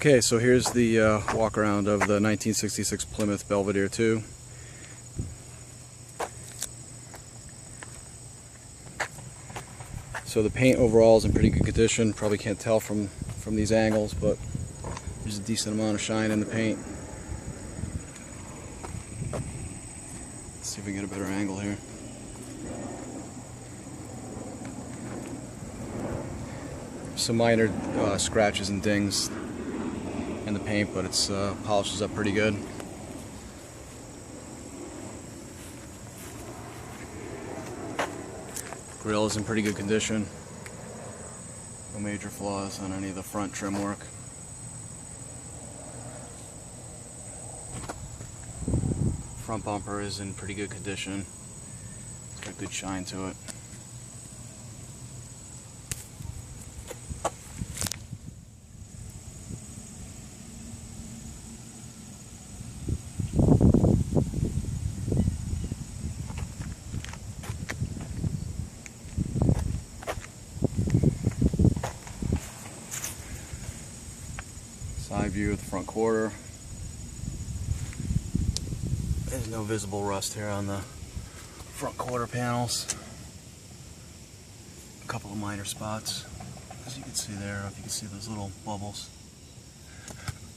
Okay, so here's the walk around of the 1966 Plymouth Belvedere 2. So the paint overall is in pretty good condition. Probably can't tell from these angles, but there's a decent amount of shine in the paint. Let's see if we can get a better angle here. Some minor scratches and dings in the paint, but it's polishes up pretty good. Grill is in pretty good condition. No major flaws on any of the front trim work. Front bumper is in pretty good condition. It's got good shine to it. Side view of the front quarter. There's no visible rust here on the front quarter panels. A couple of minor spots, as you can see there. I don't know if you can see those little bubbles.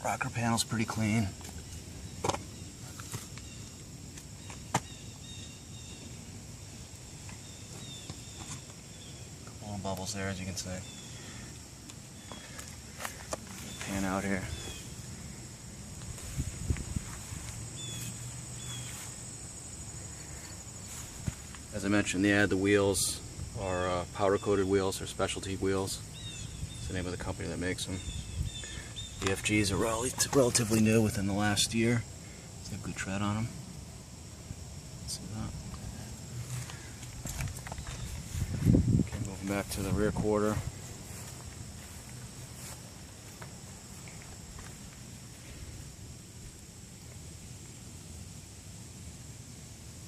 Rocker panel's pretty clean. Couple of bubbles there, as you can see. Pan out here. As I mentioned, the wheels are powder coated wheels, or specialty wheels. It's the name of the company that makes them. The FGs are relatively new, within the last year. They have good tread on them. See that? Okay, moving back to the rear quarter.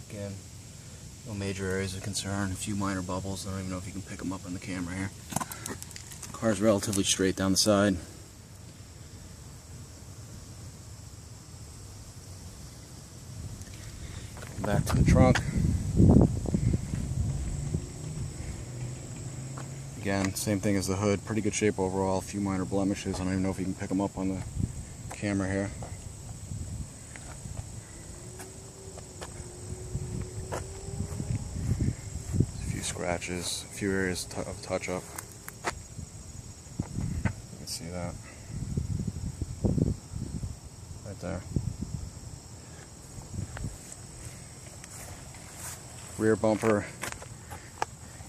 Again, no major areas of concern, a few minor bubbles. I don't even know if you can pick them up on the camera here. Car's relatively straight down the side. Going back to the trunk. Again, same thing as the hood, pretty good shape overall, a few minor blemishes. I don't even know if you can pick them up on the camera here. Scratches, a few areas of touch-up. You can see that right there. Rear bumper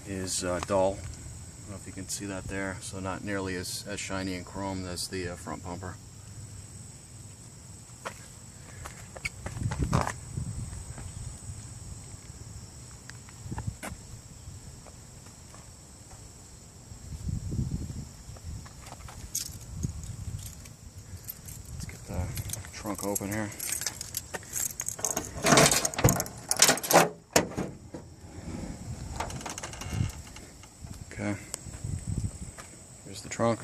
is dull. I don't know if you can see that there. So not nearly as shiny and chrome as the front bumper. Trunk open here. Okay, here's the trunk.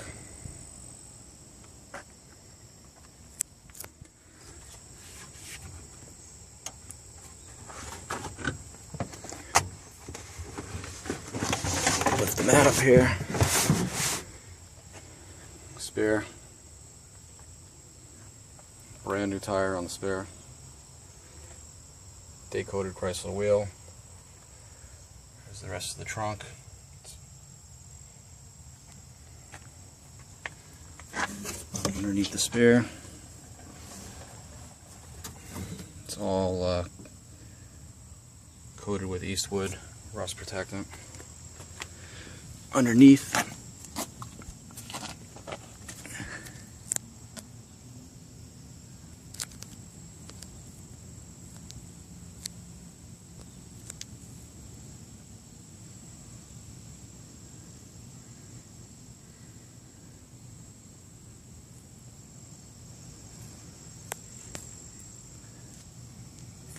Lift the mat up here. Spare. Brand new tire on the spare. Day-coated Chrysler wheel. There's the rest of the trunk. Underneath the spare, it's all coated with Eastwood rust protectant. Underneath,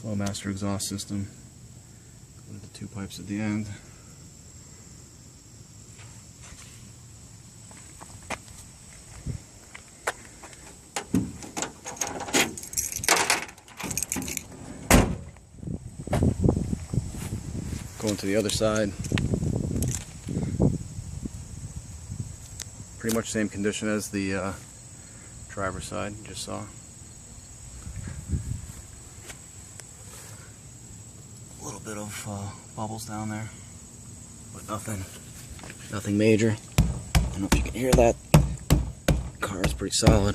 Flowmaster exhaust system with the two pipes at the end. Going to the other side. Pretty much same condition as the driver's side you just saw. A little bit of bubbles down there, but nothing major. I don't know if you can hear that. The car is pretty solid.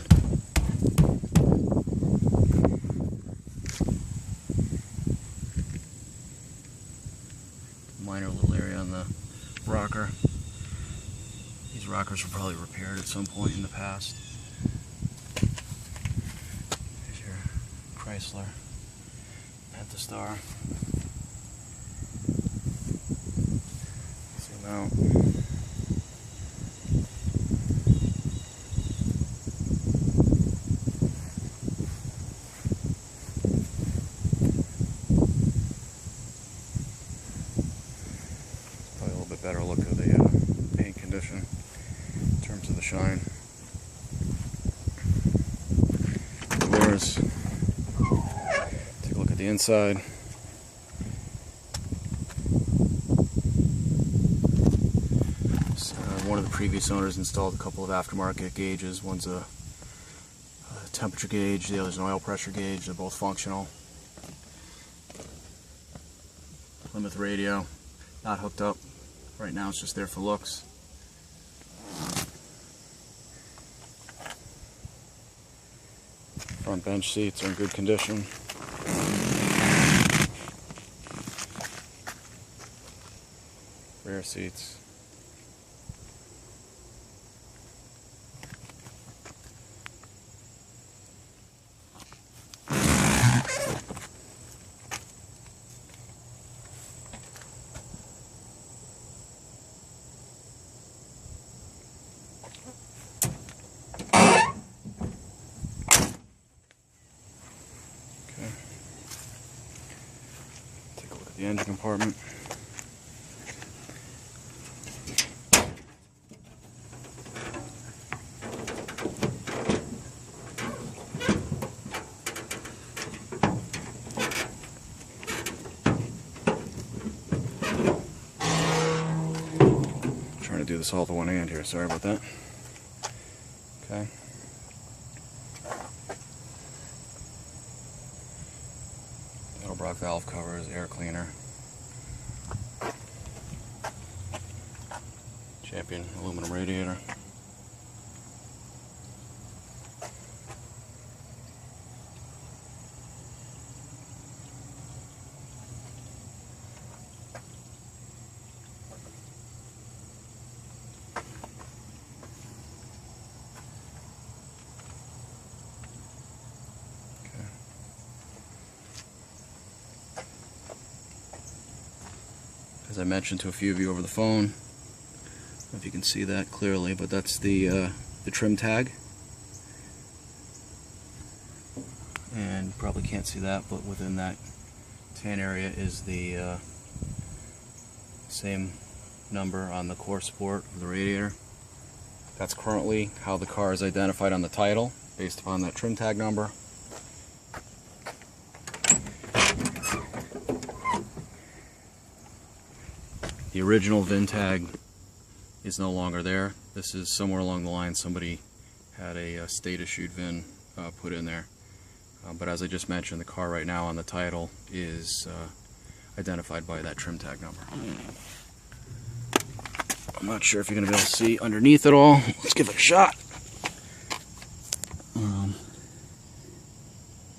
Minor little area on the rocker. These rockers were probably repaired at some point in the past. There's your Chrysler Pentastar. Zoom out. Probably a little bit better look at the paint condition in terms of the shine. Doors. Take a look at the inside. So, one of the previous owners installed a couple of aftermarket gauges. One's a temperature gauge, the other's an oil pressure gauge. They're both functional. Plymouth radio, not hooked up. Right now it's just there for looks. Front bench seats are in good condition. Rear seats. Take a look at the engine compartment. Trying to do this all with one hand here, sorry about that. Okay. Edelbrock valve covers, air cleaner. Champion aluminum radiator. As I mentioned to a few of you over the phone, I don't know if you can see that clearly, but that's the trim tag. And you probably can't see that, but within that tan area is the same number on the core support of the radiator. That's currently how the car is identified on the title, based upon that trim tag number. The original VIN tag is no longer there. This is somewhere along the line somebody had a state-issued VIN put in there. But as I just mentioned, the car right now on the title is identified by that trim tag number. I'm not sure if you're going to be able to see underneath it all. Let's give it a shot.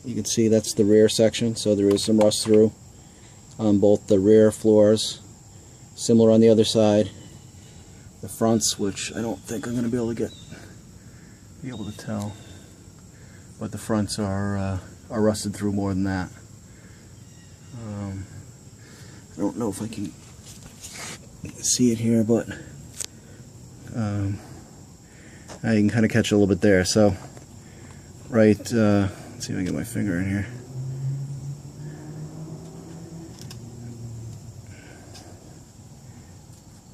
You can see that's the rear section, so there is some rust through on both the rear floors. Similar on the other side. The fronts, which I don't think I'm going to be able to tell, but the fronts are rusted through more than that. I don't know if I can see it here, but I can kind of catch a little bit there. So, right, let's see if I can get my finger in here.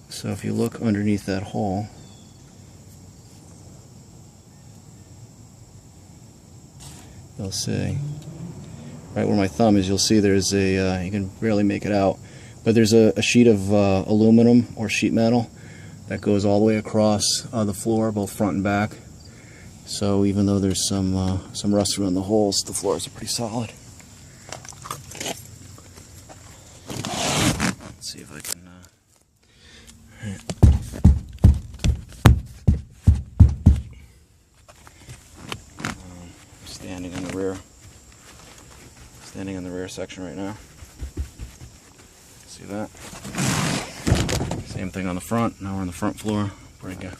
So if you look underneath that hole, you'll see, right where my thumb is, you'll see there's a, you can barely make it out, But there's a sheet of aluminum or sheet metal that goes all the way across the floor, both front and back. So even though there's some rust around the holes, the floors are pretty solid. Let's see if I can. Standing in the rear section right now. See that? Same thing on the front. Now we're on the front floor. Bring you